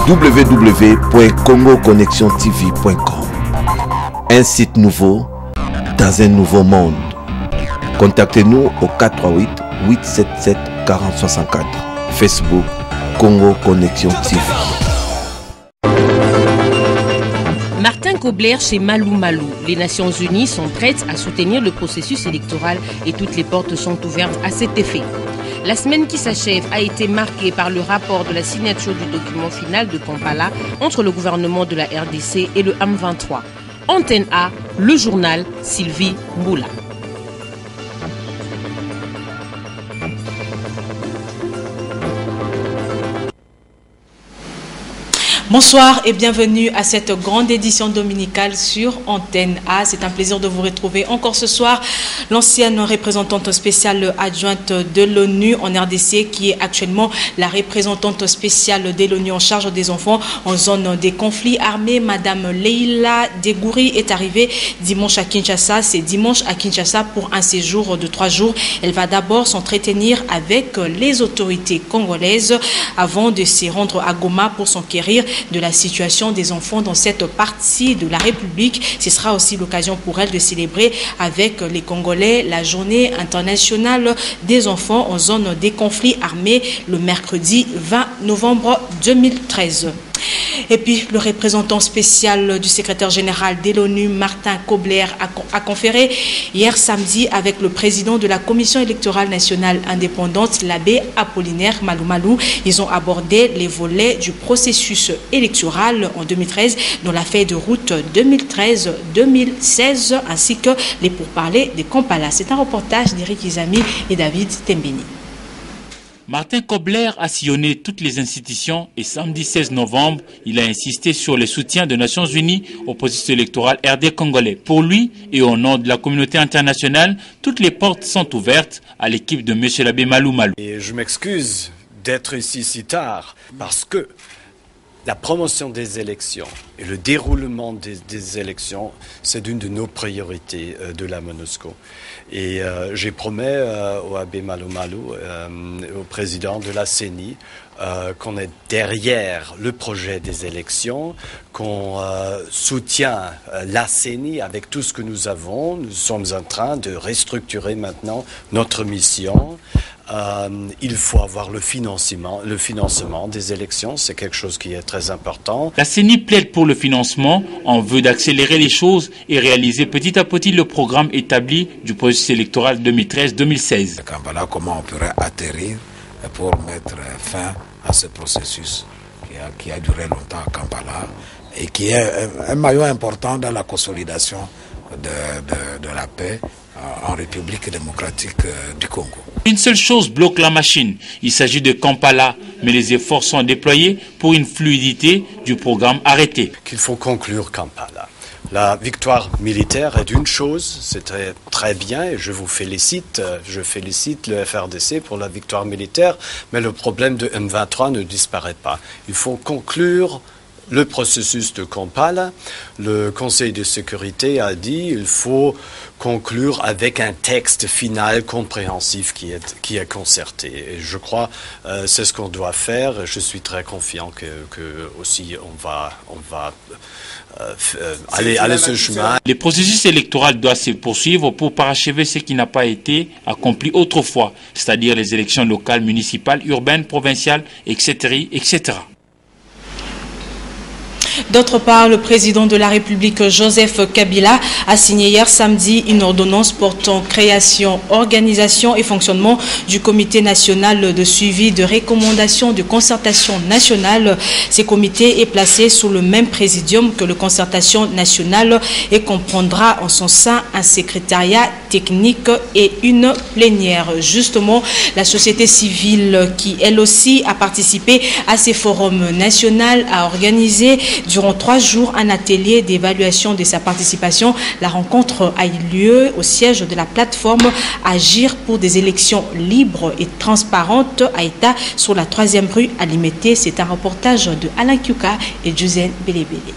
www.congoconnexiontv.com. Un site nouveau dans un nouveau monde. Contactez-nous au 438 877 4064. Facebook Congo Connexion TV. Martin Kobler chez Malou Malou. Les Nations Unies sont prêtes à soutenir le processus électoral et toutes les portes sont ouvertes à cet effet. La semaine qui s'achève a été marquée par le rapport de la signature du document final de Kampala entre le gouvernement de la RDC et le M23. Antenne A, le journal Sylvie Mboula. Bonsoir et bienvenue à cette grande édition dominicale sur Antenne A. C'est un plaisir de vous retrouver encore ce soir. L'ancienne représentante spéciale adjointe de l'ONU en RDC, qui est actuellement la représentante spéciale de l'ONU en charge des enfants en zone des conflits armés, Madame Leila Degouri, est arrivée dimanche à Kinshasa. C'est dimanche à Kinshasa pour un séjour de 3 jours. Elle va d'abord s'entretenir avec les autorités congolaises avant de se rendre à Goma pour s'enquérir de la situation des enfants dans cette partie de la République. Ce sera aussi l'occasion pour elle de célébrer avec les Congolais la journée internationale des enfants en zone des conflits armés le mercredi 20 novembre 2013. Et puis, le représentant spécial du secrétaire général de l'ONU, Martin Kobler, a conféré hier samedi avec le président de la Commission électorale nationale indépendante, l'abbé Apollinaire Malou Malou. Ils ont abordé les volets du processus électoral en 2013, dont la feuille de route 2013-2016, ainsi que les pourparlers de Kampala. C'est un reportage d'Éric Izami et David Tembeni. Martin Kobler a sillonné toutes les institutions et samedi 16 novembre, il a insisté sur le soutien des Nations Unies au processus électoral RD congolais. Pour lui et au nom de la communauté internationale, toutes les portes sont ouvertes à l'équipe de M. l'abbé Malou Malou. Et je m'excuse d'être ici si tard parce que la promotion des élections et le déroulement des élections, c'est une de nos priorités de la MONUSCO. Et j'ai promis au abbé Malou Malou, au président de la CENI, qu'on est derrière le projet des élections, qu'on soutient la CENI avec tout ce que nous avons. Nous sommes en train de restructurer maintenant notre mission. Il faut avoir le financement des élections, c'est quelque chose qui est très important. La CENI plaide pour le financement en vue d'accélérer les choses et réaliser petit à petit le programme établi du processus électoral 2013-2016. Kampala, comment on pourrait atterrir pour mettre fin à ce processus qui a duré longtemps à Kampala et qui est un maillon important dans la consolidation de la paix en République démocratique du Congo. Une seule chose bloque la machine, il s'agit de Kampala, mais les efforts sont déployés pour une fluidité du programme arrêté. Qu'il faut conclure Kampala. La victoire militaire est une chose, c'est très bien et je vous félicite, je félicite le FRDC pour la victoire militaire, mais le problème de M23 ne disparaît pas. Il faut conclure le processus de Kampala. Le Conseil de sécurité a dit qu'il faut conclure avec un texte final compréhensif qui est concerté. Et je crois que c'est ce qu'on doit faire. Je suis très confiant que aussi on va aller ce chemin. Le processus électoral doit se poursuivre pour parachever ce qui n'a pas été accompli autrefois, c'est-à-dire les élections locales, municipales, urbaines, provinciales, etc., etc. D'autre part, le président de la République, Joseph Kabila, a signé hier samedi une ordonnance portant création, organisation et fonctionnement du Comité national de suivi de recommandations de concertation nationale. Ce comité est placé sous le même présidium que le concertation nationale et comprendra en son sein un secrétariat technique et une plénière. Justement, la société civile qui, elle aussi, a participé à ces forums nationaux, a organisé durant 3 jours un atelier d'évaluation de sa participation. La rencontre a eu lieu au siège de la plateforme Agir pour des élections libres et transparentes à État sur la 3e rue à Limete. C'est un reportage de Alain Kyuka et Josène Belebele.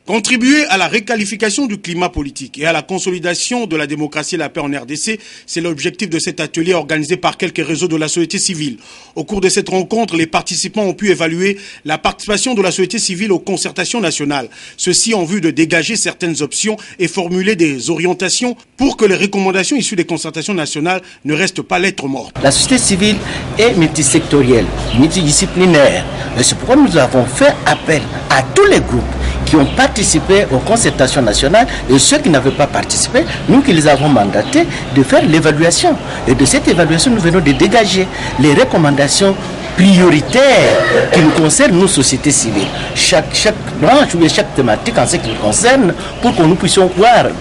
Contribuer à la réqualification du climat politique et à la consolidation de la démocratie et la paix en RDC, c'est l'objectif de cet atelier organisé par quelques réseaux de la société civile. Au cours de cette rencontre, les participants ont pu évaluer la participation de la société civile aux concertations nationales. Ceci en vue de dégager certaines options et formuler des orientations pour que les recommandations issues des concertations nationales ne restent pas lettres mortes. La société civile est multisectorielle, multidisciplinaire. Et c'est pourquoi nous avons fait appel à tous les groupes qui ont participé aux concertations nationales et ceux qui n'avaient pas participé, nous qui les avons mandatés de faire l'évaluation. Et de cette évaluation, nous venons de dégager les recommandations prioritaires qui nous concernent, nous, sociétés civiles. Chaque branche ou chaque thématique en ce qui nous concerne, pour que nous puissions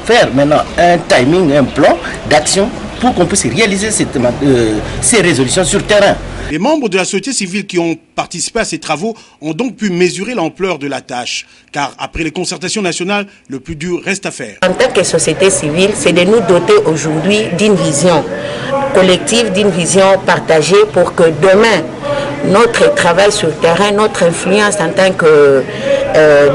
faire maintenant un timing, un plan d'action pour qu'on puisse réaliser ces résolutions sur le terrain. Les membres de la société civile qui ont participé à ces travaux ont donc pu mesurer l'ampleur de la tâche. Car après les concertations nationales, le plus dur reste à faire. En tant que société civile, c'est de nous doter aujourd'hui d'une vision collective, d'une vision partagée pour que demain, notre travail sur le terrain, notre influence en tant que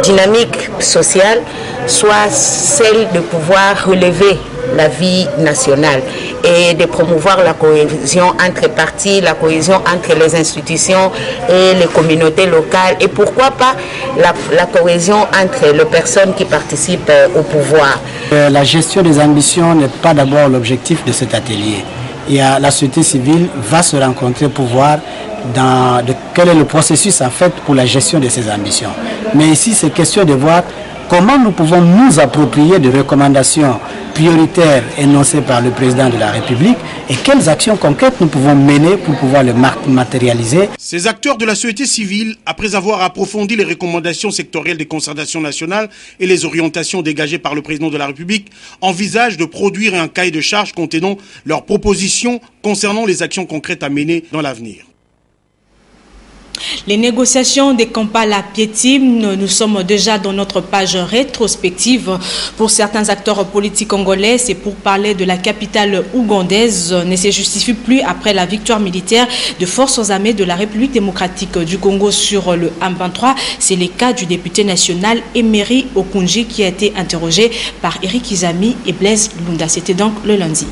dynamique sociale soit celle de pouvoir relever la vie nationale et de promouvoir la cohésion entre partis, la cohésion entre les institutions et les communautés locales et pourquoi pas la cohésion entre les personnes qui participent au pouvoir. La gestion des ambitions n'est pas d'abord l'objectif de cet atelier. Et la société civile va se rencontrer pour voir quel est le processus en fait pour la gestion de ces ambitions. Mais ici, c'est question de voir comment nous pouvons nous approprier des recommandations prioritaires énoncées par le président de la République et quelles actions concrètes nous pouvons mener pour pouvoir les matérialiser. Ces acteurs de la société civile, après avoir approfondi les recommandations sectorielles des concertations nationales et les orientations dégagées par le président de la République, envisagent de produire un cahier de charges contenant leurs propositions concernant les actions concrètes à mener dans l'avenir. Les négociations des Kampala piétinent. Nous sommes déjà dans notre page rétrospective. Pour certains acteurs politiques congolais, c'est pour parler de la capitale ougandaise ne se justifie plus après la victoire militaire de forces armées de la République démocratique du Congo sur le M23. C'est le cas du député national Emery Okunji qui a été interrogé par Eric Izami et Blaise Lunda. C'était donc le lundi.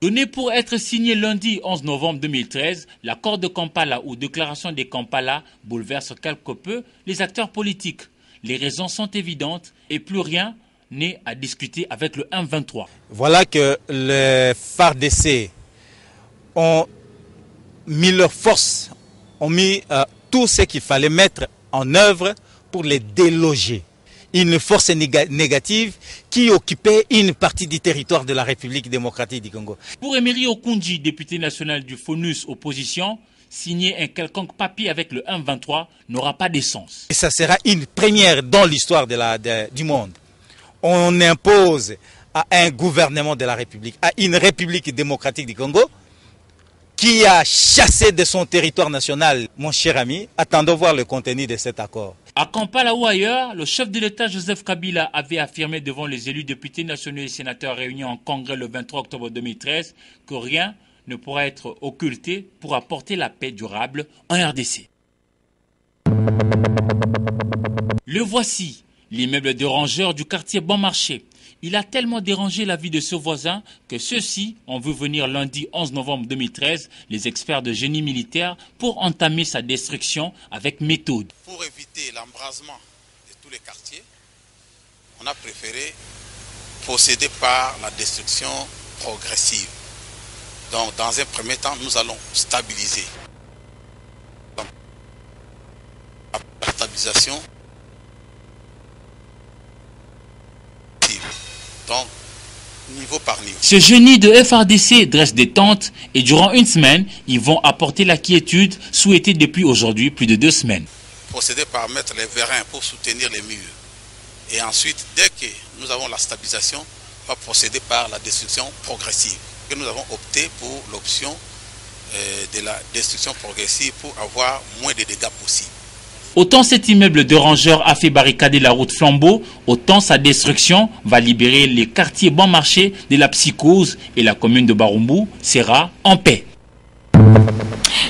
Donné pour être signé lundi 11 novembre 2013, l'accord de Kampala ou déclaration des Kampala bouleverse quelque peu les acteurs politiques. Les raisons sont évidentes et plus rien n'est à discuter avec le M23. Voilà que les FARDC ont mis leurs forces, ont mis tout ce qu'il fallait mettre en œuvre pour les déloger. Une force négative qui occupait une partie du territoire de la République démocratique du Congo. Pour Emery Okunji, député national du FONUS opposition, signer un quelconque papier avec le M23 n'aura pas de sens. Et ça sera une première dans l'histoire du monde. On impose à un gouvernement de la République, à une République démocratique du Congo, qui a chassé de son territoire national, mon cher ami, attendons voir le contenu de cet accord. À Kampala ou ailleurs, le chef de l'État Joseph Kabila avait affirmé devant les élus députés nationaux et sénateurs réunis en congrès le 23 octobre 2013 que rien ne pourra être occulté pour apporter la paix durable en RDC. Le voici, l'immeuble de rangeurs du quartier Bon Marché. Il a tellement dérangé la vie de ses voisins que ceux-ci ont vu venir lundi 11 novembre 2013 les experts de génie militaire pour entamer sa destruction avec méthode. Pour éviter l'embrasement de tous les quartiers, on a préféré procéder par la destruction progressive. Donc dans un premier temps, nous allons stabiliser. La stabilisation. Donc, niveau par niveau. Ce génie de FARDC dresse des tentes et durant une semaine, ils vont apporter la quiétude souhaitée depuis aujourd'hui plus de 2 semaines. Procéder par mettre les vérins pour soutenir les murs. Et ensuite, dès que nous avons la stabilisation, on va procéder par la destruction progressive. Et nous avons opté pour l'option de la destruction progressive pour avoir moins de dégâts possibles. Autant cet immeuble de rangeurs a fait barricader la route Flambeau, autant sa destruction va libérer les quartiers bon marché de la psychose et la commune de Barumbu sera en paix.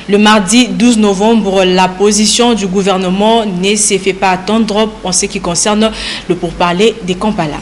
Le mardi 12 novembre, la position du gouvernement ne s'est fait pas attendre en ce qui concerne le pourparler des Kampala.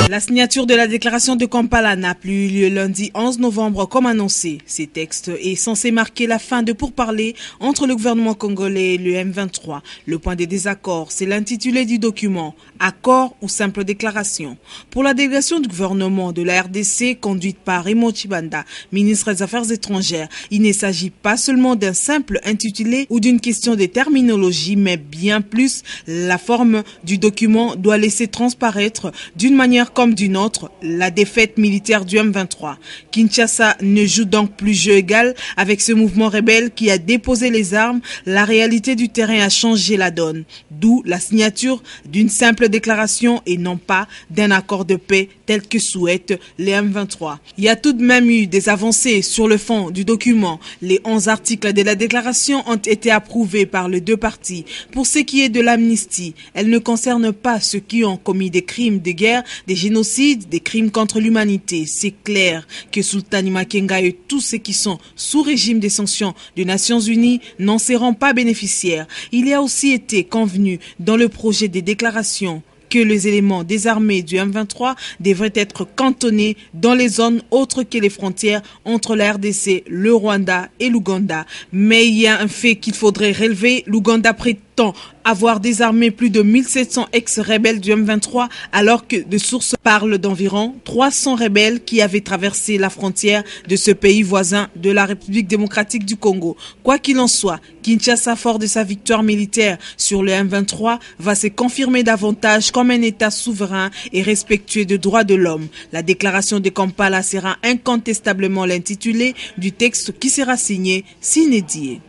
La signature de la déclaration de Kampala n'a plus eu lieu lundi 11 novembre comme annoncé. Ces textes est censé marquer la fin de pourparlers entre le gouvernement congolais et le M23. Le point de désaccord, c'est l'intitulé du document, accord ou simple déclaration. Pour la délégation du gouvernement de la RDC conduite par Raymond Chibanda, ministre des Affaires étrangères, il ne s'agit pas seulement d'un simple intitulé ou d'une question de terminologie, mais bien plus, la forme du document doit laisser transparaître d'une manière comme d'une autre la défaite militaire du M23. Kinshasa ne joue donc plus jeu égal avec ce mouvement rebelle qui a déposé les armes. La réalité du terrain a changé la donne, d'où la signature d'une simple déclaration et non pas d'un accord de paix tel que souhaitent les M23. Il y a tout de même eu des avancées sur le fond du document. Les 11 articles de la déclaration ont été approuvés par les deux parties. Pour ce qui est de l'amnistie, elle ne concerne pas ceux qui ont commis des crimes de guerre, des génocides, des crimes contre l'humanité. C'est clair que Sultani Makenga et tous ceux qui sont sous régime des sanctions des Nations Unies n'en seront pas bénéficiaires. Il y a aussi été convenu dans le projet des déclarations que les éléments des armées du M23 devraient être cantonnés dans les zones autres que les frontières entre la RDC, le Rwanda et l'Ouganda. Mais il y a un fait qu'il faudrait relever. L'Ouganda prétend avoir désarmé plus de 1700 ex-rebelles du M23 alors que des sources parlent d'environ 300 rebelles qui avaient traversé la frontière de ce pays voisin de la République démocratique du Congo. Quoi qu'il en soit, Kinshasa, fort de sa victoire militaire sur le M23, va se confirmer davantage comme un État souverain et respectueux des droits de l'homme. La déclaration de Kampala sera incontestablement l'intitulé du texte qui sera signé sine die.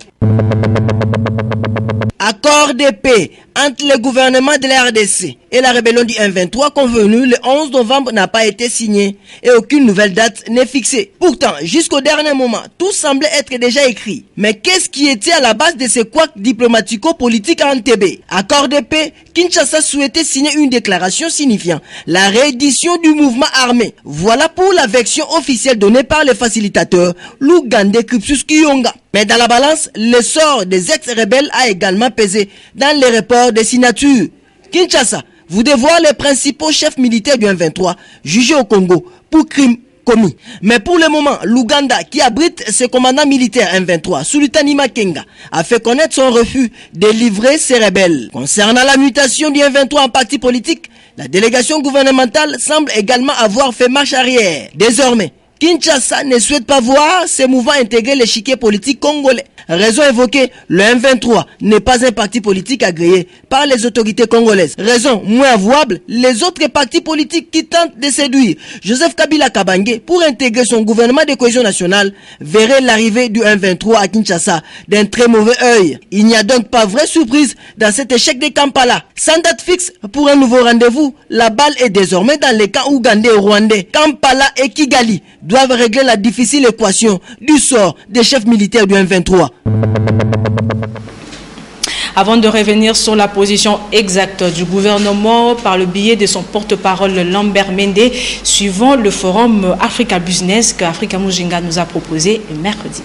Accord de paix entre le gouvernement de la RDC et la rébellion du M23 convenu le 11 novembre n'a pas été signé et aucune nouvelle date n'est fixée. Pourtant, jusqu'au dernier moment, tout semblait être déjà écrit. Mais qu'est-ce qui était à la base de ce couac diplomatico-politique à Entebbe? Accord de paix, Kinshasa souhaitait signer une déclaration signifiant la réédition du mouvement armé. Voilà pour la version officielle donnée par les facilitateurs Luganda Kripsus Kiyonga. Mais dans la balance, le sort des ex-rebelles a également pesé dans les reports des signatures. Kinshasa voulait voir les principaux chefs militaires du M23 jugés au Congo pour crimes commis. Mais pour le moment, l'Ouganda, qui abrite ses commandants militaires M23, Sultani Makenga, a fait connaître son refus de livrer ses rebelles. Concernant la mutation du M23 en parti politique, la délégation gouvernementale semble également avoir fait marche arrière. Désormais, Kinshasa ne souhaite pas voir ces mouvements intégrer l'échiquier politique congolais. Raison évoquée, le M23 n'est pas un parti politique agréé par les autorités congolaises. Raison moins avouable, les autres partis politiques qui tentent de séduire Joseph Kabila Kabange pour intégrer son gouvernement de cohésion nationale verraient l'arrivée du M23 à Kinshasa d'un très mauvais œil. Il n'y a donc pas vraie surprise dans cet échec de Kampala. Sans date fixe pour un nouveau rendez-vous, la balle est désormais dans les camps ougandais et rwandais. Kampala et Kigali doivent régler la difficile équation du sort des chefs militaires du M23. Avant de revenir sur la position exacte du gouvernement par le biais de son porte-parole Lambert Mende, suivant le forum Africa Business qu'Africa Mujinga nous a proposé mercredi.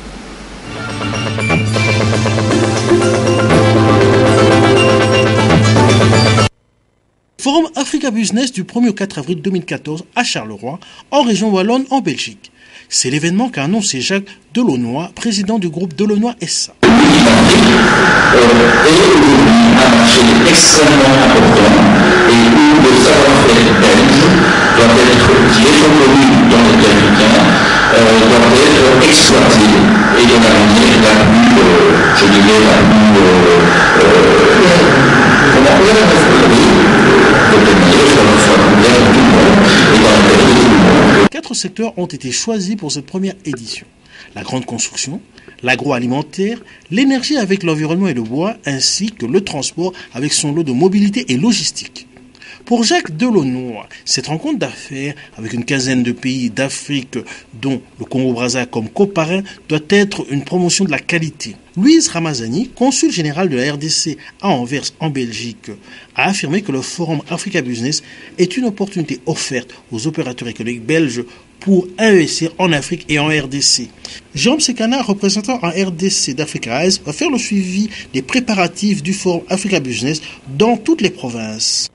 Forum Africa Business du 1er au 4 avril 2014 à Charleroi, en région Wallonne, en Belgique. C'est l'événement qu'a annoncé Jacques Delaunoy, président du groupe Delaunoy SA. Et un marché extrêmement important et où le savoir-faire belge qui est reconnu dans les territoires, doit être exploité et de la manière la plus, je dirais, la plus, 4 secteurs ont été choisis pour cette première édition. La grande construction, l'agroalimentaire, l'énergie avec l'environnement et le bois, ainsi que le transport avec son lot de mobilité et logistique. Pour Jacques Delaunoy, cette rencontre d'affaires avec une quinzaine de pays d'Afrique, dont le Congo-Brazza comme coparrain, doit être une promotion de la qualité. Louise Ramazani, consul général de la RDC à Anvers en Belgique, a affirmé que le Forum Africa Business est une opportunité offerte aux opérateurs économiques belges pour investir en Afrique et en RDC. Jérôme Sekana, représentant en RDC d'Africa Eyes, va faire le suivi des préparatifs du Forum Africa Business dans toutes les provinces.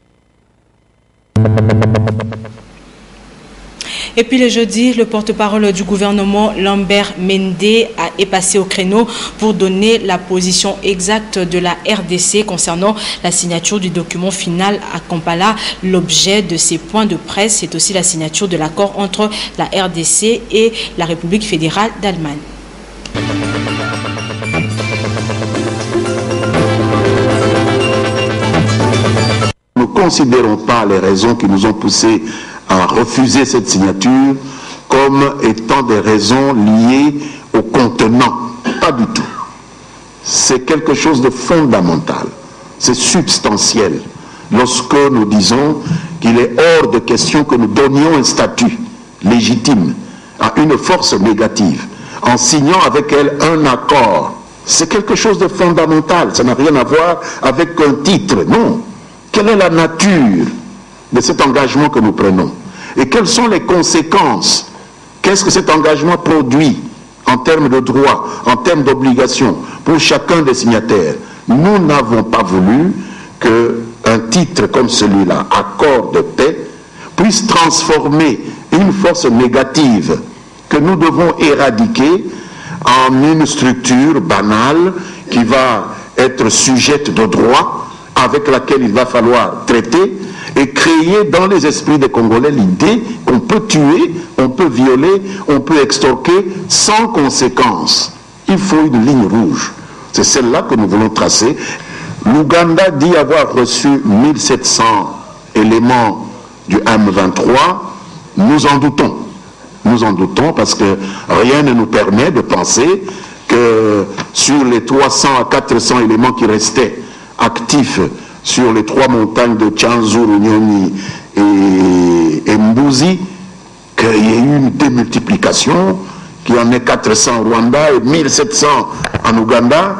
Et puis le jeudi, le porte-parole du gouvernement, Lambert Mende, est passé au créneau pour donner la position exacte de la RDC concernant la signature du document final à Kampala. L'objet de ces points de presse, c'est aussi la signature de l'accord entre la RDC et la République fédérale d'Allemagne. Nous ne considérons pas les raisons qui nous ont poussés à refuser cette signature comme étant des raisons liées au contenant. Pas du tout. C'est quelque chose de fondamental. C'est substantiel. Lorsque nous disons qu'il est hors de question que nous donnions un statut légitime à une force négative en signant avec elle un accord, c'est quelque chose de fondamental. Ça n'a rien à voir avec un titre. Non. Quelle est la nature de cet engagement que nous prenons? Et quelles sont les conséquences? Qu'est-ce que cet engagement produit en termes de droits, en termes d'obligations pour chacun des signataires? Nous n'avons pas voulu qu'un titre comme celui-là, accord de paix, puisse transformer une force négative que nous devons éradiquer en une structure banale qui va être sujette de droit, avec laquelle il va falloir traiter et créer dans les esprits des Congolais l'idée qu'on peut tuer, on peut violer, on peut extorquer sans conséquence. Il faut une ligne rouge. C'est celle-là que nous voulons tracer. L'Ouganda dit avoir reçu 1700 éléments du M23. Nous en doutons. Nous en doutons parce que rien ne nous permet de penser que sur les 300 à 400 éléments qui restaient actifs sur les 3 montagnes de Tchanzuru, Nyoni et Mbuzi, qu'il y ait eu une démultiplication, qu'il y en ait 400 au Rwanda et 1700 en Ouganda.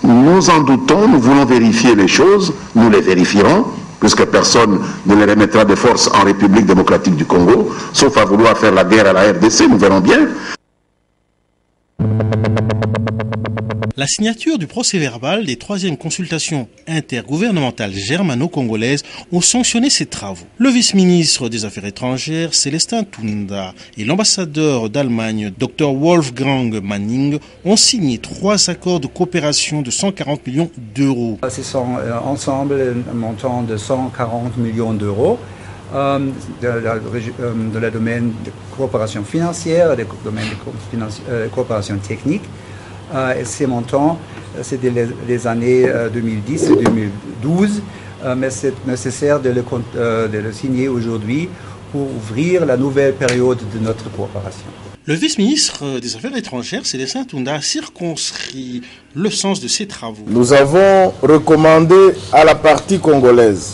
Nous en doutons, nous voulons vérifier les choses, nous les vérifierons, puisque personne ne les remettra de force en République démocratique du Congo, sauf à vouloir faire la guerre à la RDC, nous verrons bien. La signature du procès-verbal des 3e consultations intergouvernementales germano-congolaises ont sanctionné ces travaux. Le vice-ministre des Affaires étrangères, Célestin Tunda, et l'ambassadeur d'Allemagne, Dr Wolfgang Manning, ont signé 3 accords de coopération de 140 millions d'euros. Ce sont ensemble un montant de 140 millions d'euros. De le domaine de coopération financière, de domaine de coopération technique. Et ces montants, c'est les années 2010 et 2012, mais c'est nécessaire de le signer aujourd'hui pour ouvrir la nouvelle période de notre coopération. Le vice-ministre des Affaires étrangères, Célestin Tunda, a circonscrit le sens de ces travaux. Nous avons recommandé à la partie congolaise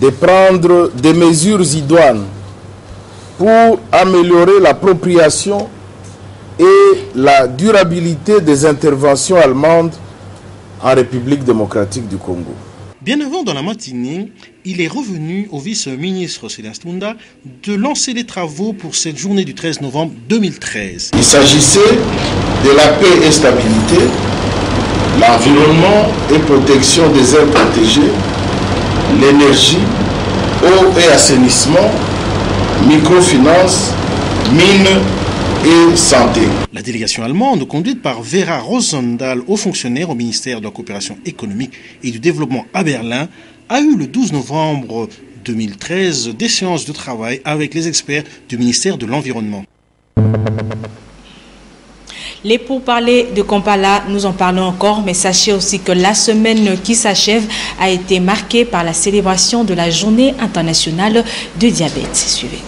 de prendre des mesures idoines pour améliorer l'appropriation et la durabilité des interventions allemandes en République démocratique du Congo. Bien avant dans la matinée, il est revenu au vice-ministre Célestin Tunda de lancer les travaux pour cette journée du 13 novembre 2013. Il s'agissait de la paix et stabilité, l'environnement et protection des aires protégées, l'énergie, eau et assainissement, microfinance, mines et santé. La délégation allemande, conduite par Vera Rosendahl, haut fonctionnaire au ministère de la coopération économique et du développement à Berlin, a eu le 12 novembre 2013 des séances de travail avec les experts du ministère de l'Environnement. Les pourparlers de Kampala, nous en parlons encore, mais sachez aussi que la semaine qui s'achève a été marquée par la célébration de la Journée internationale de diabète. Suivez.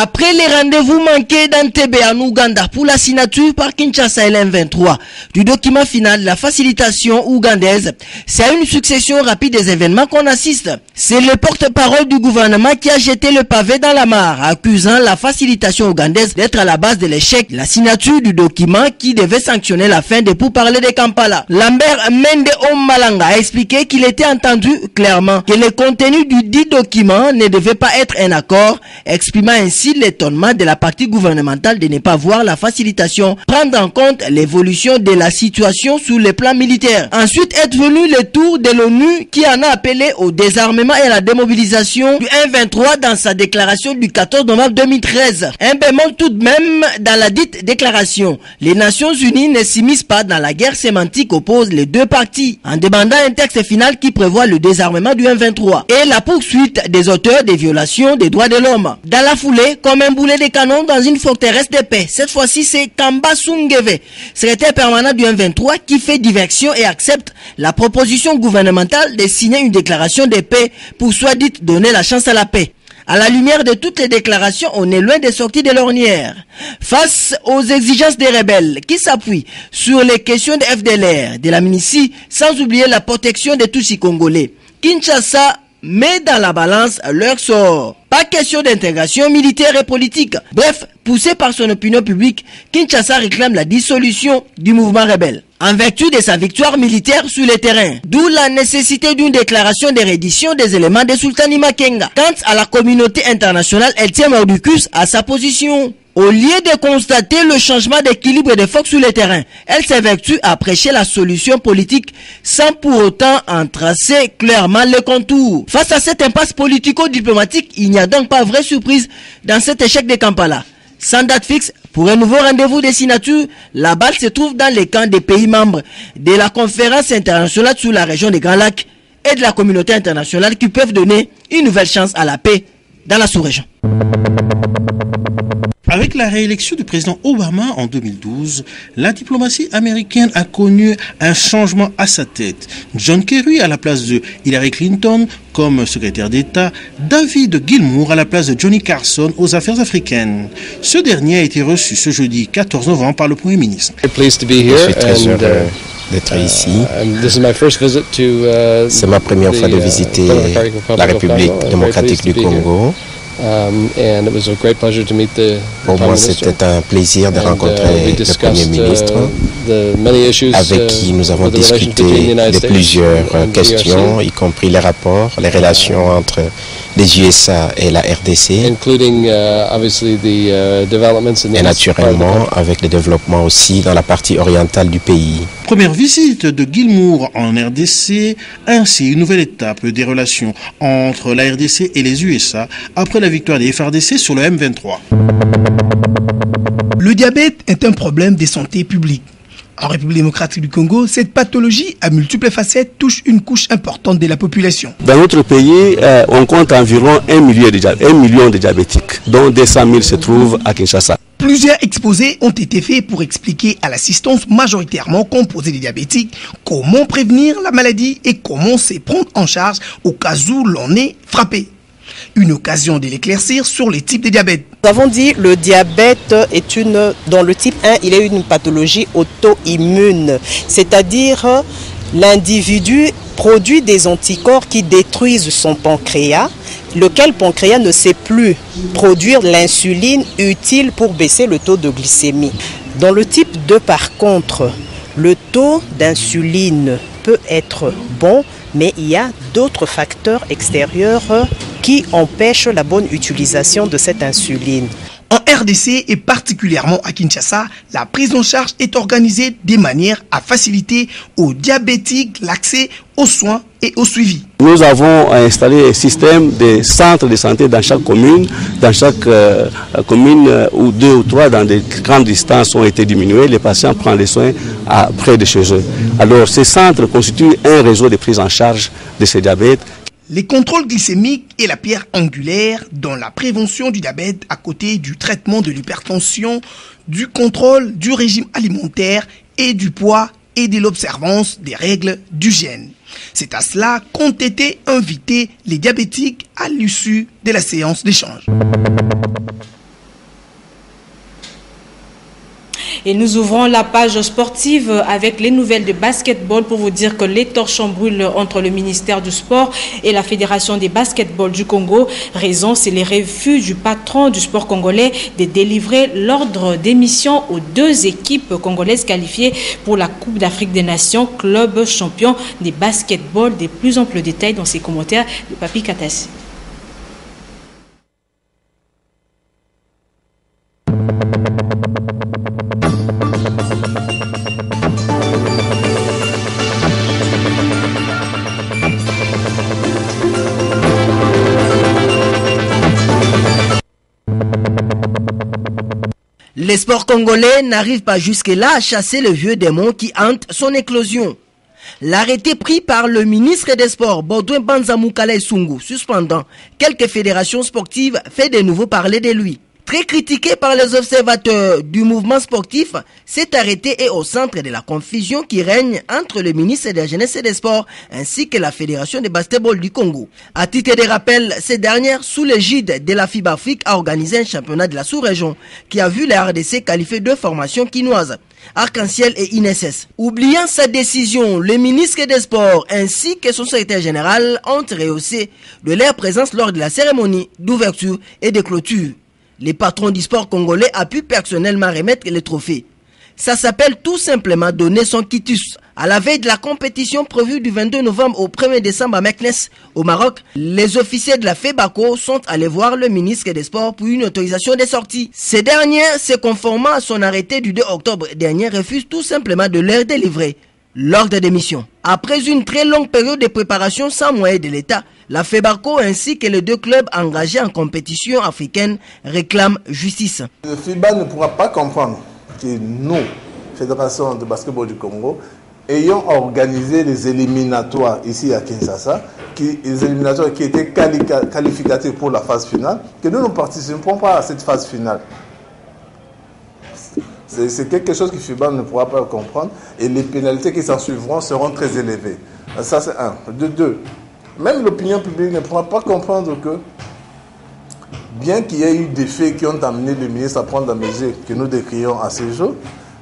Après les rendez-vous manqués d'Entebbe en Ouganda pour la signature par Kinshasa et l'M23 du document final de la facilitation ougandaise, c'est à une succession rapide des événements qu'on assiste. C'est le porte-parole du gouvernement qui a jeté le pavé dans la mare, accusant la facilitation ougandaise d'être à la base de l'échec, la signature du document qui devait sanctionner la fin des pourparlers de Kampala. Lambert Mende Omalanga a expliqué qu'il était entendu clairement que le contenu du dit document ne devait pas être un accord, exprimant ainsi l'étonnement de la partie gouvernementale de ne pas voir la facilitation prendre en compte l'évolution de la situation sur le plan militaire. Ensuite est venu le tour de l'ONU qui en a appelé au désarmement et à la démobilisation du M23 dans sa déclaration du 14 novembre 2013. Un bémol tout de même dans la dite déclaration. Les Nations Unies ne s'immiscent pas dans la guerre sémantique oppose les deux parties en demandant un texte final qui prévoit le désarmement du M23 et la poursuite des auteurs des violations des droits de l'homme. Dans la foulée, comme un boulet de canon dans une forteresse de paix. Cette fois-ci, c'est Kamba Sungeve, secrétaire permanent du M23, qui fait diversion et accepte la proposition gouvernementale de signer une déclaration de paix pour soit dit donner la chance à la paix. À la lumière de toutes les déclarations, on est loin des sorties de l'ornière. Face aux exigences des rebelles qui s'appuient sur les questions de FDLR, de la Minici, sans oublier la protection de tous les Congolais, Kinshasa met dans la balance leur sort. Pas question d'intégration militaire et politique. Bref, poussé par son opinion publique, Kinshasa réclame la dissolution du mouvement rebelle, en vertu de sa victoire militaire sur le terrain. D'où la nécessité d'une déclaration de reddition des éléments de Sultani Makenga. Quant à la communauté internationale, elle tient mordicus à sa position. Au lieu de constater le changement d'équilibre des forces sur le terrain, elle s'évertue à prêcher la solution politique sans pour autant en tracer clairement le contour. Face à cette impasse politico-diplomatique, il n'y a donc pas vraie surprise dans cet échec de Kampala. Sans date fixe, pour un nouveau rendez-vous de signature, la balle se trouve dans les camps des pays membres de la conférence internationale sur la région des Grands Lacs et de la communauté internationale qui peuvent donner une nouvelle chance à la paix dans la sous-région. Avec la réélection du président Obama en 2012, la diplomatie américaine a connu un changement à sa tête. John Kerry à la place de Hillary Clinton comme secrétaire d'État, David Gilmour à la place de Johnny Carson aux affaires africaines. Ce dernier a été reçu ce jeudi 14 novembre par le Premier ministre. Je suis très heureux d'être ici. C'est ma première fois de visiter la République démocratique du Congo. Pour moi, c'était un plaisir de rencontrer le Premier ministre avec qui nous avons discuté de plusieurs questions, y compris les rapports, les relations entre les USA et la RDC, et naturellement avec le développement aussi dans la partie orientale du pays. Première visite de Gilmour en RDC, ainsi une nouvelle étape des relations entre la RDC et les USA après la victoire des FARDC sur le M23. Le diabète est un problème de santé publique. En République démocratique du Congo, cette pathologie à multiples facettes touche une couche importante de la population. Dans notre pays, on compte environ 1 million de diabétiques, dont 200 000 se trouvent à Kinshasa. Plusieurs exposés ont été faits pour expliquer à l'assistance majoritairement composée des diabétiques comment prévenir la maladie et comment se prendre en charge au cas où l'on est frappé. Une occasion de l'éclaircir sur les types de diabète. Nous avons dit que le diabète est dans le type 1, il est une pathologie auto-immune. C'est-à-dire l'individu produit des anticorps qui détruisent son pancréas, lequel pancréas ne sait plus produire l'insuline utile pour baisser le taux de glycémie. Dans le type 2, par contre, le taux d'insuline peut être bon, mais il y a d'autres facteurs extérieurs qui empêchent la bonne utilisation de cette insuline. En RDC et particulièrement à Kinshasa, la prise en charge est organisée de manière à faciliter aux diabétiques l'accès aux soins et au suivi. Nous avons installé un système de centres de santé dans chaque commune. Dans chaque commune, où 2 ou 3 dans des grandes distances ont été diminuées. Les patients prennent les soins près de chez eux. Alors ces centres constituent un réseau de prise en charge de ces diabètes. Les contrôles glycémiques est la pierre angulaire dans la prévention du diabète à côté du traitement de l'hypertension, du contrôle du régime alimentaire et du poids et de l'observance des règles d'hygiène. C'est à cela qu'ont été invités les diabétiques à l'issue de la séance d'échange. Et nous ouvrons la page sportive avec les nouvelles de basketball pour vous dire que les torchons brûlent entre le ministère du Sport et la Fédération des basketball du Congo. Raison, c'est les refus du patron du sport congolais de délivrer l'ordre d'émission aux 2 équipes congolaises qualifiées pour la Coupe d'Afrique des Nations, club champion des basketball. Des plus amples détails dans ses commentaires de Papi Katassi. Les sports congolais n'arrivent pas jusque-là à chasser le vieux démon qui hante son éclosion. L'arrêté pris par le ministre des Sports, Baudouin Banzamukala Sungu, suspendant quelques fédérations sportives, fait de nouveau parler de lui. Très critiqué par les observateurs du mouvement sportif, cet arrêté est au centre de la confusion qui règne entre le ministre de la Jeunesse et des Sports ainsi que la Fédération de basketball du Congo. À titre de rappel, cette dernière, sous l'égide de la FIBA Afrique, a organisé un championnat de la sous-région qui a vu la RDC qualifier 2 formations quinoises, Arc-en-Ciel et INSS. Oubliant sa décision, le ministre des Sports ainsi que son secrétaire général ont rehaussé de leur présence lors de la cérémonie d'ouverture et de clôture. Les patrons du sport congolais a pu personnellement remettre les trophées. Ça s'appelle tout simplement donner son quitus. À la veille de la compétition prévue du 22 novembre au 1er décembre à Meknes, au Maroc, les officiers de la FEBACO sont allés voir le ministre des Sports pour une autorisation de sortie. Ces derniers, se conformant à son arrêté du 2 octobre dernier, refusent tout simplement de leur délivrer l'ordre d'émission. Après une très longue période de préparation sans moyens de l'État, la FEBACO ainsi que les 2 clubs engagés en compétition africaine réclament justice. Le FIBA ne pourra pas comprendre que nous, Fédération de basketball du Congo, ayant organisé les éliminatoires ici à Kinshasa, les éliminatoires qui étaient qualificatifs pour la phase finale, que nous ne participerons pas à cette phase finale. C'est quelque chose que FIBA ne pourra pas comprendre et les pénalités qui s'en suivront seront très élevées. Ça, c'est un. De 2, même l'opinion publique ne pourra pas comprendre que, bien qu'il y ait eu des faits qui ont amené le ministre à prendre la mesure que nous décrions à ce jour,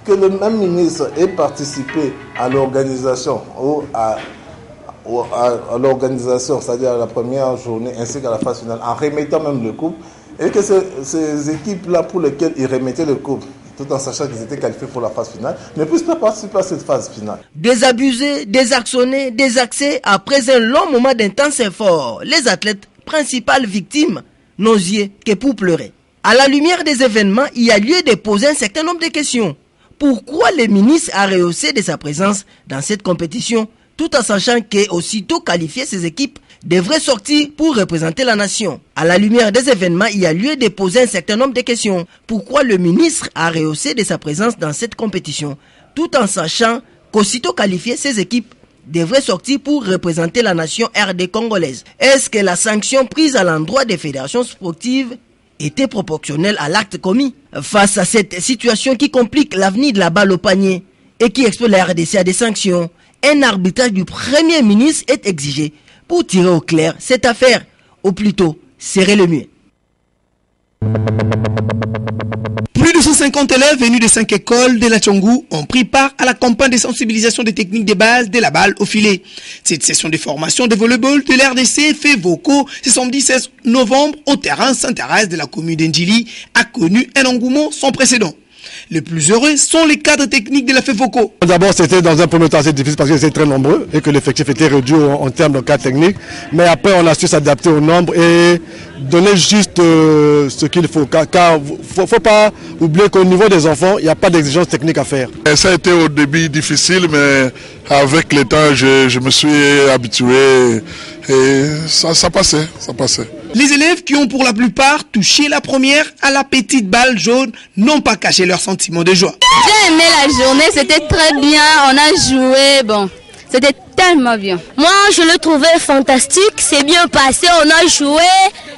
que le même ministre ait participé à l'organisation à l'organisation, c'est-à-dire à la première journée ainsi qu'à la phase finale, en remettant même le coupe, et que ces équipes-là pour lesquelles il remettait le coupe, tout en sachant qu'ils étaient qualifiés pour la phase finale, ne puissent pas participer à cette phase finale. Désabusés, désactionnés, désaxés, après un long moment d'intense effort, les athlètes, principales victimes, n'osiez que pour pleurer. À la lumière des événements, il y a lieu de poser un certain nombre de questions. Pourquoi le ministre a rehaussé de sa présence dans cette compétition, tout en sachant qu'aussitôt qualifiées ces équipes devraient sortir pour représenter la nation? À la lumière des événements, il y a lieu de poser un certain nombre de questions. Pourquoi le ministre a rehaussé de sa présence dans cette compétition, tout en sachant qu'aussitôt qualifiées ces équipes devraient sortir pour représenter la nation RD congolaise? Est-ce que la sanction prise à l'endroit des fédérations sportives était proportionnelle à l'acte commis? Face à cette situation qui complique l'avenir de la balle au panier et qui expose la RDC à des sanctions, un arbitrage du Premier ministre est exigé pour tirer au clair cette affaire. Au plus tôt, serait le mieux. Plus de 150 élèves venus de 5 écoles de la Tchongou ont pris part à la campagne de sensibilisation des techniques de base de la balle au filet. Cette session de formation de volleyball de l'RDC FEVOCO ce samedi 16 novembre au terrain Saint-Thérèse de la commune d'Ndjili a connu un engouement sans précédent. Les plus heureux sont les cadres techniques de la FEVOCO. D'abord, c'était dans un premier temps assez difficile parce qu'ils étaient très nombreux et que l'effectif était réduit en termes de cadres techniques. Mais après, on a su s'adapter au nombre et donner juste ce qu'il faut. Car il ne faut pas oublier qu'au niveau des enfants, il n'y a pas d'exigence technique à faire. Et ça a été au début difficile, mais avec le temps, je me suis habitué et ça passait. Les élèves qui ont pour la plupart touché la première à la petite balle jaune n'ont pas caché leur sentiment de joie. J'ai aimé la journée, c'était très bien, on a joué, bon, c'était tellement bien. Moi, je le trouvais fantastique, c'est bien passé, on a joué,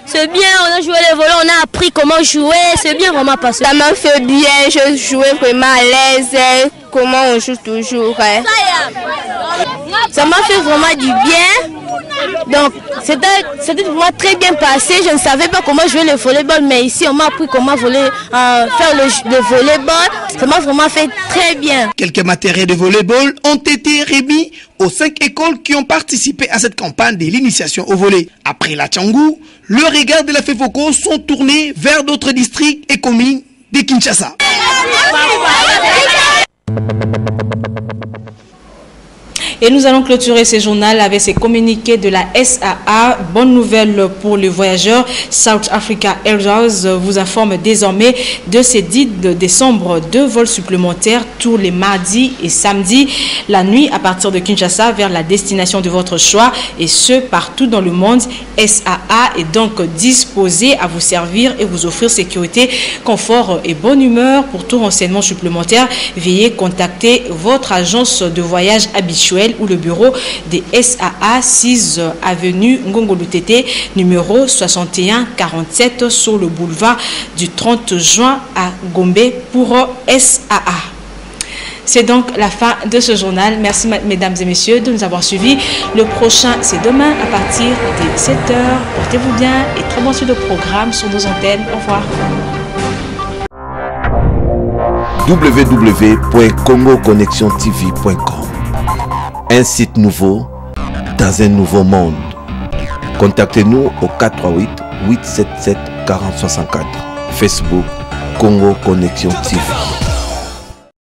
c'est bien, on a joué les volets, on a appris comment jouer, c'est bien vraiment passé. Ça m'a fait bien, je jouais vraiment à l'aise, comment on joue toujours. Ça m'a fait vraiment du bien. Donc, C'était vraiment très bien passé. Je ne savais pas comment jouer le volleyball, mais ici on m'a appris comment faire le volleyball. Ça m'a vraiment fait très bien. Quelques matériels de volleyball ont été remis aux 5 écoles qui ont participé à cette campagne de l'initiation au volley. Après la Tchangou, le regard de la FEFOCO sont tournés vers d'autres districts et communes de Kinshasa. Et nous allons clôturer ce journal avec ces communiqués de la SAA. Bonne nouvelle pour les voyageurs. South Africa Airways vous informe désormais de ces 10 décembre 2 vols supplémentaires tous les mardis et samedis la nuit à partir de Kinshasa vers la destination de votre choix et ce partout dans le monde. SAA est donc disposé à vous servir et vous offrir sécurité, confort et bonne humeur. Pour tout renseignement supplémentaire, veuillez contacter votre agence de voyage habituelle ou le bureau des SAA 6 avenue Ngongo Lutete numéro 6147 sur le boulevard du 30 juin à Gombe pour SAA. C'est donc la fin de ce journal. Merci mesdames et messieurs de nous avoir suivis. Le prochain c'est demain à partir de 7h. Portez-vous bien et très bon suite de programme sur nos antennes. Au revoir. www.congoconnexiontv.com. Un site nouveau dans un nouveau monde. Contactez-nous au 438 877 4064. Facebook Congo Connexion TV.